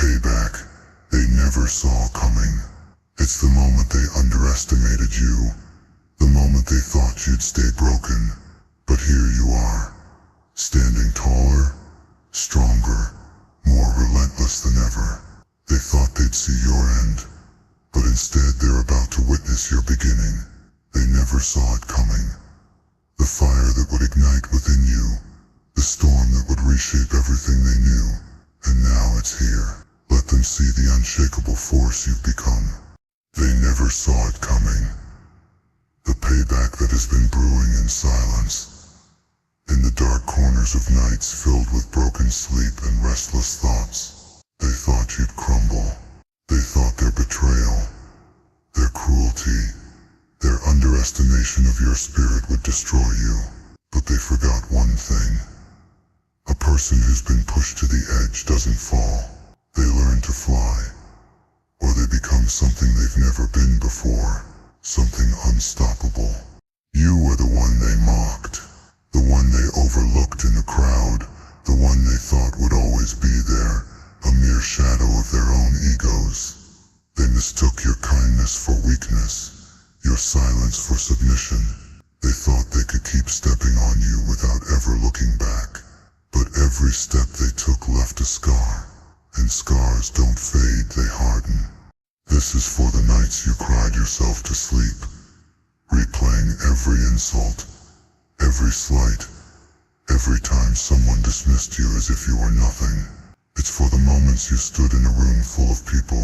payback they never saw coming. It's the moment they underestimated you, the moment they thought you'd stay broken. But here you are, standing taller, stronger, more relentless than ever. They thought they'd see your end, but instead they're about to witness your beginning. They never saw it coming. The fire that would ignite within you, the storm that would reshape everything they knew. And now it's here. Let them see the unshakable force you've become. They never saw it coming. The payback that has been brewing in silence, in the dark corners of nights filled with broken sleep and restless thoughts. They thought you'd crumble. They thought their betrayal, their cruelty, their underestimation of your spirit would destroy you. But they forgot one thing. A person who's been pushed to the edge doesn't fall. They learn to fly, or they become something they've never been before, something unstoppable. You were the one they mocked, the one they overlooked in the crowd, the one they thought would always be there, a mere shadow of their own egos. They mistook your kindness for weakness, your silence for submission. They thought they could keep stepping on you without ever looking back. But every step they took left a scar, and scars don't fade, they harden. This is for the nights you cried yourself to sleep, replaying every insult, every slight, every time someone dismissed you as if you were nothing. It's for the moments you stood in a room full of people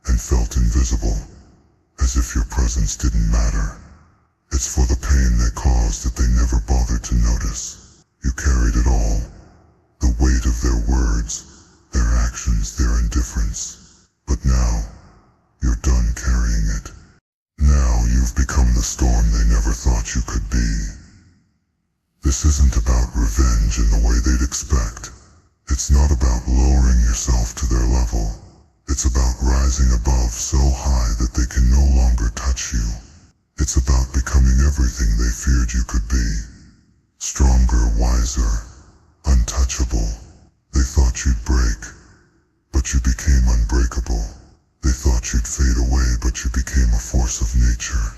and felt invisible, as if your presence didn't matter. It's for the pain they caused that they never bothered to notice. You carried it all, the weight of their words, their actions, their indifference. But now, you're done carrying it. Now you've become the storm they never thought you could be. This isn't about revenge in the way they'd expect. It's not about lowering yourself to their level. It's about rising above so high that they can no longer touch you. It's about becoming everything they feared you could be. Stronger, wiser, untouchable. They thought you'd break, but you became unbreakable. They thought you'd fade away, but you became a force of nature.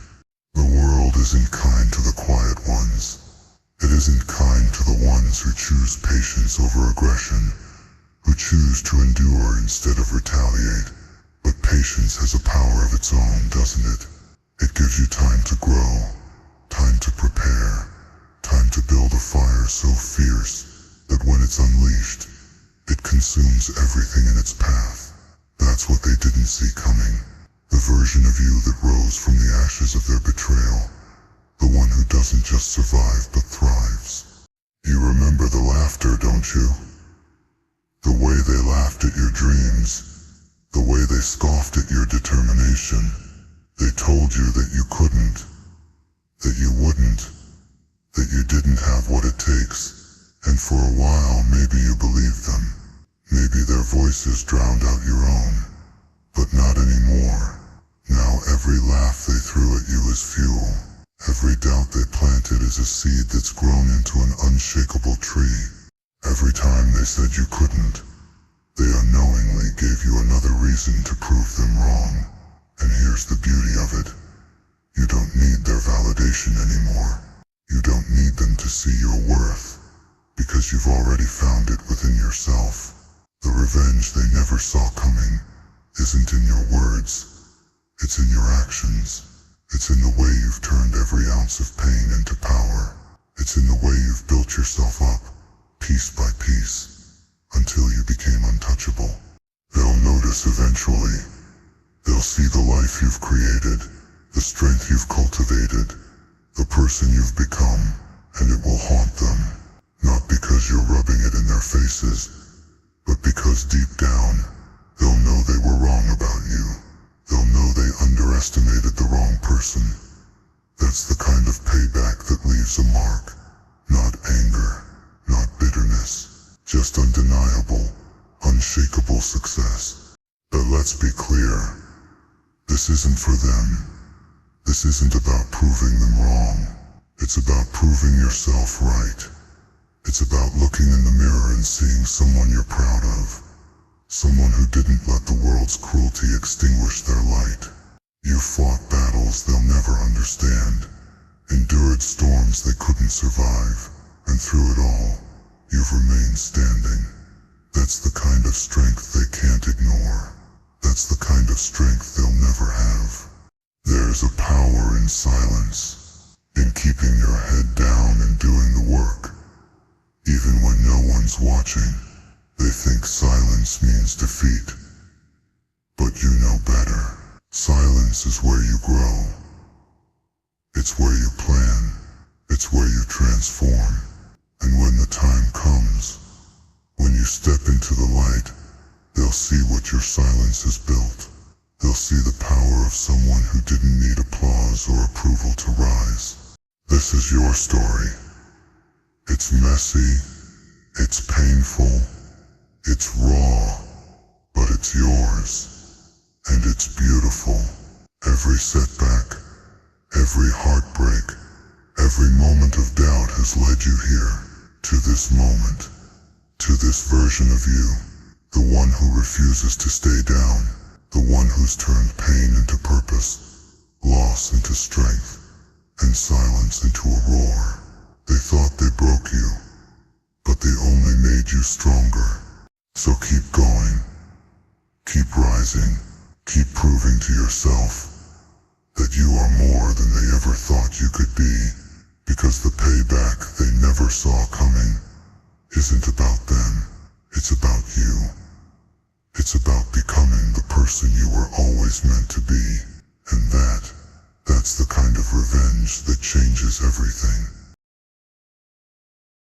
The world isn't kind to the quiet ones. It isn't kind to the ones who choose patience over aggression, who choose to endure instead of retaliate. But patience has a power of its own, doesn't it? It gives you time to grow, time to prepare, time to build a fire so fierce that when it's unleashed, it consumes everything in its path. That's what they didn't see coming. The version of you that rose from the ashes of their betrayal. The one who doesn't just survive but thrives. You remember the laughter, don't you? The way they laughed at your dreams. The way they scoffed at your determination. They told you that you couldn't. That you wouldn't. That you didn't have what it takes. And for a while maybe you believed them. Maybe their voices drowned out your own. But not anymore. Now every laugh they threw at you is fuel. Every doubt they planted is a seed that's grown into an unshakable tree. Every time they said you couldn't, they unknowingly gave you another reason to prove them wrong. And here's the beauty of it. You don't need their validation anymore. You don't need them to see your worth, because you've already found it within yourself. The revenge they never saw coming isn't in your words. It's in your actions. It's in the way you've turned every ounce of pain into power. It's in the way you've built yourself up, piece by piece, until you became untouchable. They'll notice eventually. They'll see the life you've created, the strength you've cultivated, the person you've become, and it will haunt them. Not because you're rubbing it in their faces, but because deep down, they'll know they were wrong about you. They'll know they underestimated the wrong person. That's the kind of payback that leaves a mark. Not anger, not bitterness, just undeniable, unshakable success. But let's be clear. This isn't for them. This isn't about proving them wrong. It's about proving yourself right. It's about looking in the mirror and seeing someone you're proud of. Someone who didn't let the world's cruelty extinguish their light. You fought battles they'll never understand, endured storms they couldn't survive, and through it all, you've remained standing. That's the kind of strength they can't ignore. That's the kind of strength they'll never have. There's a power in silence, in keeping your head down and doing the work. Even when no one's watching, they think silence means defeat. But you know better. Silence is where you grow. It's where you plan. It's where you transform. And when the time comes, when you step into the light, they'll see what your silence has built. They'll see the power of someone who didn't need applause or approval to rise. This is your story. It's messy, it's painful, it's raw, but it's yours. And it's beautiful. Every setback, every heartbreak, every moment of doubt has led you here, to this moment, to this version of you, the one who refuses to stay down, the one who's turned pain into purpose, loss into strength, and silence into a roar. They thought they broke you, but they only made you stronger. So keep going, keep rising, keep proving to yourself that you are more than they ever thought you could be, because the payback they never saw coming isn't about them, it's about you. It's about becoming the person you were always meant to be, and that's the kind of revenge that changes everything.